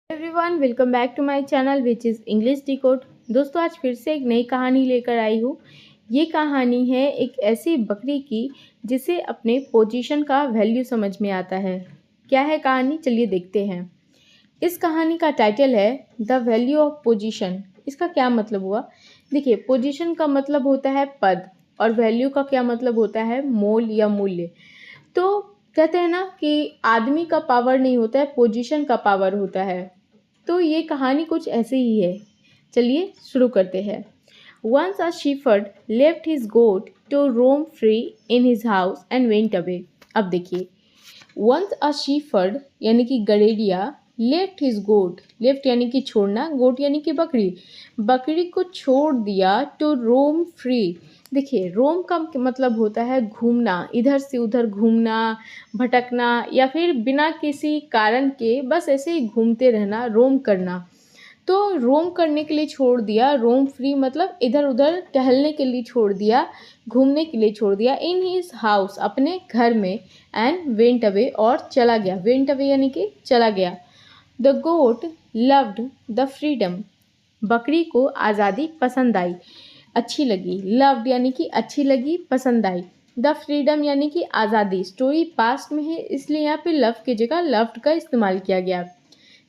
Everyone welcome back to my channel which is English decode. दोस्तों आज फिर से एक नई कहानी लेकर आई हूँ। ये कहानी है एक ऐसी बकरी की जिसे अपने पोजीशन का वैल्यू समझ में आता है। क्या है कहानी, चलिए देखते हैं। इस कहानी का टाइटल है द वैल्यू ऑफ पोजीशन। इसका क्या मतलब हुआ, देखिए पोजीशन का मतलब होता है पद और वैल्यू का क्या मतलब होता है मोल या मूल्य। तो कहते हैं ना कि आदमी का पावर नहीं होता है, पोजीशन का पावर होता है। तो ये कहानी कुछ ऐसे ही है। चलिए शुरू करते हैं। Once a shepherd left his goat to roam free in his house and went away। अब देखिए, वंस अ shepherd यानी कि गड़ेड़िया, लेफ्ट हिज गोट, लेफ्ट यानी कि छोड़ना, गोट यानी कि बकरी, बकरी को छोड़ दिया टू रोम फ्री। देखिए रोम का मतलब होता है घूमना, इधर से उधर घूमना, भटकना या फिर बिना किसी कारण के बस ऐसे ही घूमते रहना, रोम करना। तो रोम करने के लिए छोड़ दिया, रोम फ्री मतलब इधर उधर टहलने के लिए छोड़ दिया, घूमने के लिए छोड़ दिया। इन हिज हाउस अपने घर में, एंड वेंट अवे और चला गया। वेंट अवे यानी कि चला गया। The goat loved the freedom. बकरी को आज़ादी पसंद आई, अच्छी लगी। लव्ड यानी कि अच्छी लगी, पसंद आई। द फ्रीडम यानी कि आज़ादी। स्टोरी पास्ट में है इसलिए यहाँ पे लव की जगह लव्ड का इस्तेमाल किया गया।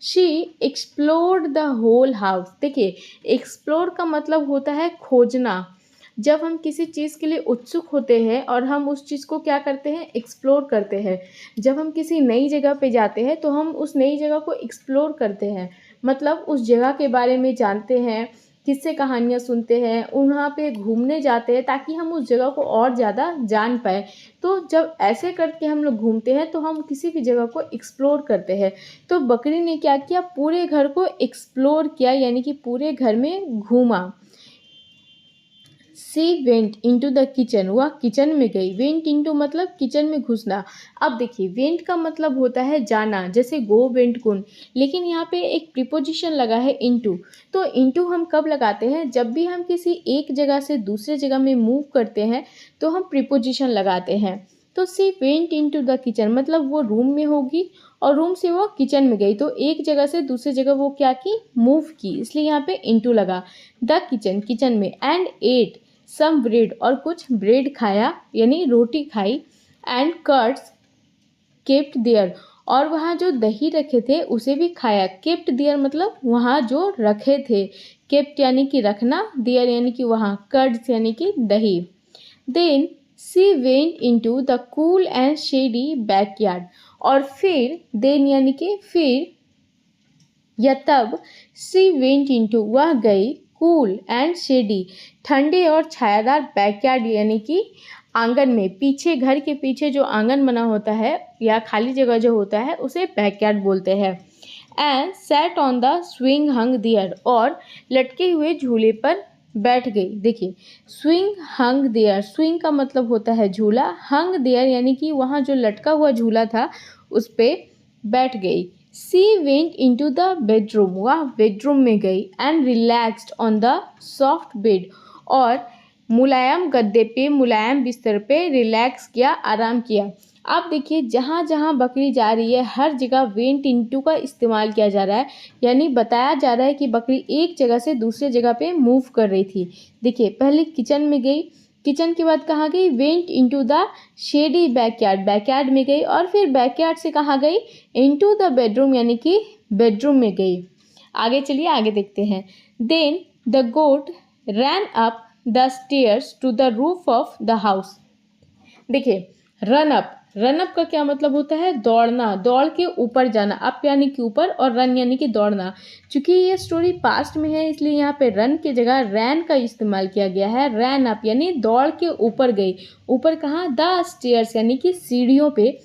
She explored the whole house. देखिए एक्सप्लोर का मतलब होता है खोजना। जब हम किसी चीज़ के लिए उत्सुक होते हैं और हम उस चीज़ को क्या करते हैं, एक्सप्लोर करते हैं। जब हम किसी नई जगह पे जाते हैं तो हम उस नई जगह को एक्सप्लोर करते हैं, मतलब उस जगह के बारे में जानते हैं, किससे कहानियाँ सुनते हैं, वहाँ पे घूमने जाते हैं ताकि हम उस जगह को और ज़्यादा जान पाएँ। तो जब ऐसे करके हम लोग घूमते हैं तो हम किसी भी जगह को एक्सप्लोर करते हैं। तो बकरी ने क्या किया, पूरे घर को एक्सप्लोर किया, यानी कि पूरे घर में घूमा। She went into the kitchen. वह किचन में गई। वेंट इंटू मतलब किचन में घुसना। अब देखिए वेंट का मतलब होता है जाना, जैसे गो वेंट गुन, लेकिन यहाँ पे एक प्रीपोजिशन लगा है इंटू। तो इंटू हम कब लगाते हैं, जब भी हम किसी एक जगह से दूसरे जगह में मूव करते हैं तो हम प्रीपोजिशन लगाते हैं। तो she went into the kitchen मतलब वो रूम में होगी और रूम से वो किचन में गई, तो एक जगह से दूसरी जगह वो क्या की, मूव की, इसलिए यहाँ पे इंटू लगा। द किचन, किचन में। एंड एट सम ब्रेड और कुछ ब्रेड खाया यानी रोटी खाई। एंड कर्ड्स केप्ट देयर और वहाँ जो दही रखे थे उसे भी खाया। केप्ट देयर मतलब वहाँ जो रखे थे। केप्ट यानी कि रखना, देयर यानी कि वहाँ, कर्ड्स यानी कि दही। Then she went into the cool and shady backyard. और फिर देन यानी कि फिर या तब, सी वेंट इनटू वह गई, कूल एंड शेडी ठंडे और छायादार बैकयार्ड यानी कि आंगन में। पीछे, घर के पीछे जो आंगन बना होता है या खाली जगह जो होता है उसे बैकयार्ड बोलते हैं। And sat on the swing hung there और लटके हुए झूले पर बैठ गई। देखिए स्विंग हंग देयर, स्विंग का मतलब होता है झूला, हंग देयर यानी कि वहाँ जो लटका हुआ झूला था उस पर बैठ गई। She went into the bedroom, वह बेडरूम में गई। And relaxed on the soft bed और मुलायम गद्दे पे, मुलायम बिस्तर पे रिलैक्स किया, आराम किया। आप देखिए जहाँ जहाँ बकरी जा रही है हर जगह वेंट इनटू का इस्तेमाल किया जा रहा है, यानी बताया जा रहा है कि बकरी एक जगह से दूसरे जगह पे मूव कर रही थी। देखिए पहले किचन में गई, किचन के बाद कहाँ गई, went into the shady backyard, backyard में गई, और फिर बैकयार्ड से कहाँ गई, इनटू द बेडरूम यानी कि बेडरूम में गई। आगे चलिए आगे देखते हैं। Then the goat ran up the stairs to the roof of the house. देखिए रन अप, रन अप का क्या मतलब होता है, दौड़ना, दौड़ के ऊपर जाना। अप यानी कि ऊपर और रन यानी कि दौड़ना। चूंकि ये स्टोरी पास्ट में है इसलिए यहाँ पे रन की जगह रैन का इस्तेमाल किया गया है। रैन अप यानी दौड़ के ऊपर गई। ऊपर कहाँ, द स्टेयर्स यानी कि सीढ़ियों पे,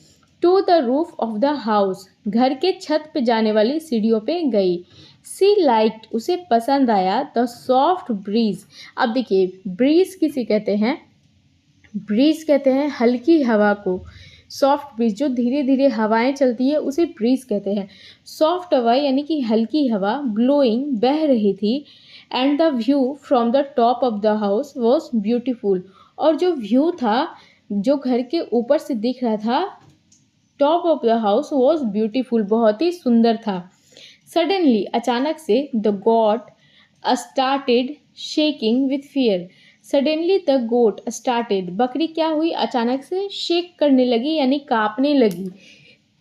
to the roof of the house घर के छत पे जाने वाली सीढ़ियों पे गई। सी लाइक्ड उसे पसंद आया, द सॉफ्ट ब्रीज। अब देखिए ब्रीज किसे कहते हैं, ब्रीज कहते हैं हल्की हवा को। सॉफ्ट ब्रीज जो धीरे धीरे हवाएं चलती है उसे ब्रीज कहते हैं। सॉफ्ट हवा यानी कि हल्की हवा, ब्लोइंग बह रही थी। And the view from the top of the house was beautiful और जो व्यू था जो घर के ऊपर से दिख रहा था, top of the house was beautiful बहुत ही सुंदर था। सडनली अचानक से the goat started shaking with fear. Suddenly the goat started, बकरी क्या हुई, अचानक से शेक करने लगी यानी कांपने लगी।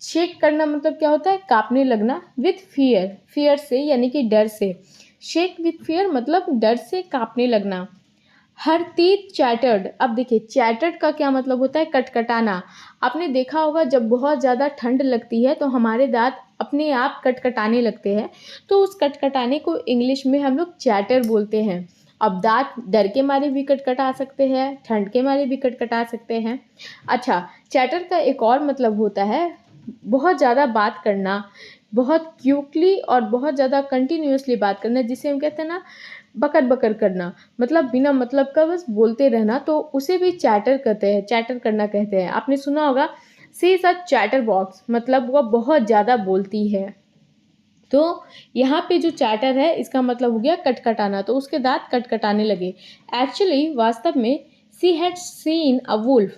शेक करना मतलब क्या होता है, कांपने लगना। विथ फियर, फियर से यानी कि डर से। शेक विथ फियर मतलब डर से कांपने लगना। हर टीथ चैटर्ड, अब देखिए चैटर्ड का क्या मतलब होता है, कटकटाना। आपने देखा होगा जब बहुत ज़्यादा ठंड लगती है तो हमारे दांत अपने आप कटकटाने लगते हैं, तो उस कटकटाने को इंग्लिश में हम लोग चैटर बोलते हैं। अब दांत डर के मारे भी कटकटा सकते हैं, ठंड के मारे भी कटकटा सकते हैं। अच्छा, चैटर का एक और मतलब होता है बहुत ज़्यादा बात करना, बहुत क्यूकली और बहुत ज़्यादा कंटिन्यूसली बात करना, जिसे हम कहते हैं ना बकर बकर करना, मतलब बिना मतलब का बस बोलते रहना, तो उसे भी चैटर कहते हैं, चैटर करना कहते हैं। आपने सुना होगा सी इज़ अ चैटर बॉक्स, मतलब वह बहुत ज़्यादा बोलती है। तो यहाँ पे जो चैटर है इसका मतलब हो गया कटकटाना, तो उसके दांत कटकटाने लगे। एक्चुअली वास्तव में she had seen a wolf,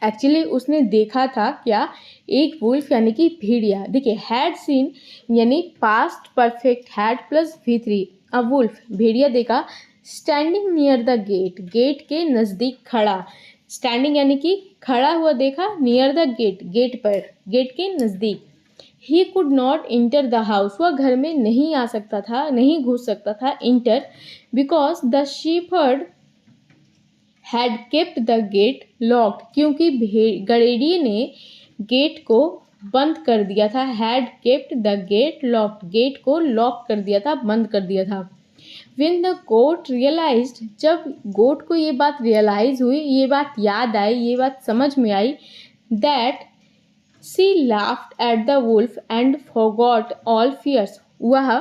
actually उसने देखा था क्या, एक वुल्फ यानी कि भेड़िया। देखिए हैड सीन यानी past perfect, had plus V3, a wolf भेड़िया देखा। Standing near the gate, gate के नज़दीक खड़ा। स्टैंडिंग यानी कि खड़ा हुआ देखा, नियर द गेट, गेट पर, गेट के नज़दीक। He could not enter the house, वह घर में नहीं आ सकता था, नहीं घुस सकता था, enter, because the shepherd had kept the gate locked, क्योंकि गड़ेड़िए ने गेट को बंद कर दिया था। Had kept the gate locked, gate को लॉक कर दिया था, बंद कर दिया था। When the goat realized, जब गोट को ये बात रियलाइज हुई, ये बात याद आई, ये बात समझ में आई, that she laughed at the wolf and forgot all fears, वह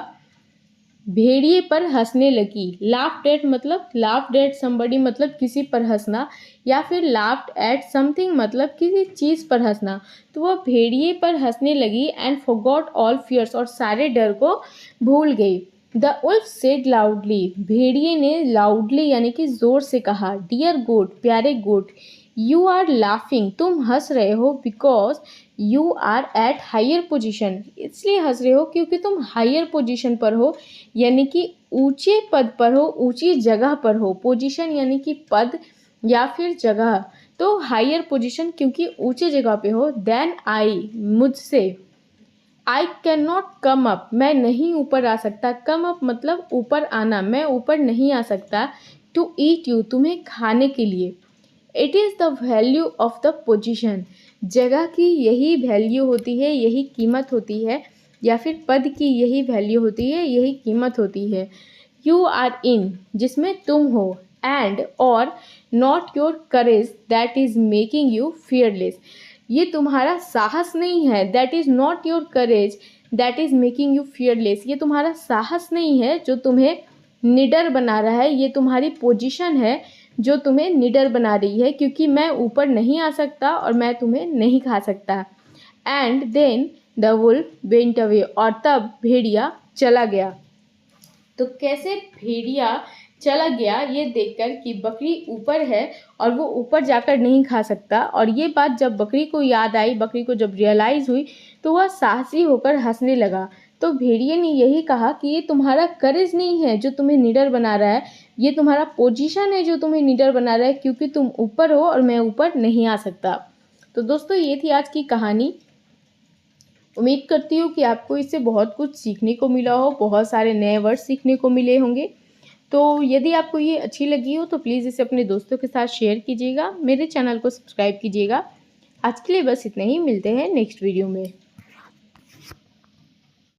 भेड़िए पर हंसने लगी। लाफ्ड एट मतलब लाफ्ड एट समबडी मतलब किसी पर हंसना, या फिर लाफ्ड एट समथिंग मतलब किसी चीज़ पर हंसना। तो वह भेड़िए पर हंसने लगी एंड फॉरगॉट ऑल फियर्स, और सारे डर को भूल गई। द उल्फ सेड लाउडली, भेड़िए ने लाउडली यानी कि ज़ोर से कहा, डियर गोट, प्यारे गोट, यू आर लाफिंग, तुम हंस रहे हो, because you are at higher position, इसलिए हंस रहे हो क्योंकि तुम हायर पोजिशन पर हो, यानी कि ऊंचे पद पर हो, ऊंची जगह पर हो। पोजीशन यानी कि पद या फिर जगह, तो हायर पोजीशन क्योंकि ऊंचे जगह पे हो। देन आई, मुझसे। I can not come up, मैं नहीं ऊपर आ सकता। कम अप मतलब ऊपर आना, मैं ऊपर नहीं आ सकता। टू ईट यू, तुम्हें खाने के लिए। It is the value of the position, जगह की यही वैल्यू होती है, यही कीमत होती है, या फिर पद की यही वैल्यू होती है, यही कीमत होती है। यू आर इन, जिसमें तुम हो, एंड और not your courage that is making you fearless, ये तुम्हारा साहस नहीं है। That is not your courage that is making you fearless, ये तुम्हारा साहस नहीं है जो तुम्हें निडर बना रहा है, ये तुम्हारी पोजीशन है जो तुम्हें निडर बना रही है, क्योंकि मैं ऊपर नहीं आ सकता और मैं तुम्हें नहीं खा सकता। And then the wolf went away, और तब भेड़िया चला गया। तो कैसे भेड़िया चला गया ये देखकर कि बकरी ऊपर है और वो ऊपर जाकर नहीं खा सकता, और ये बात जब बकरी को याद आई, बकरी को जब रियलाइज़ हुई, तो वह साहसी होकर हंसने लगा। तो भेड़िए ने यही कहा कि ये तुम्हारा करेज नहीं है जो तुम्हें निडर बना रहा है, ये तुम्हारा पोजीशन है जो तुम्हें निडर बना रहा है, क्योंकि तुम ऊपर हो और मैं ऊपर नहीं आ सकता। तो दोस्तों ये थी आज की कहानी। उम्मीद करती हूँ कि आपको इससे बहुत कुछ सीखने को मिला हो, बहुत सारे नए वर्ड सीखने को मिले होंगे। तो यदि आपको ये अच्छी लगी हो तो प्लीज़ इसे अपने दोस्तों के साथ शेयर कीजिएगा, मेरे चैनल को सब्सक्राइब कीजिएगा। आज के लिए बस इतना ही, मिलते हैं नेक्स्ट वीडियो में।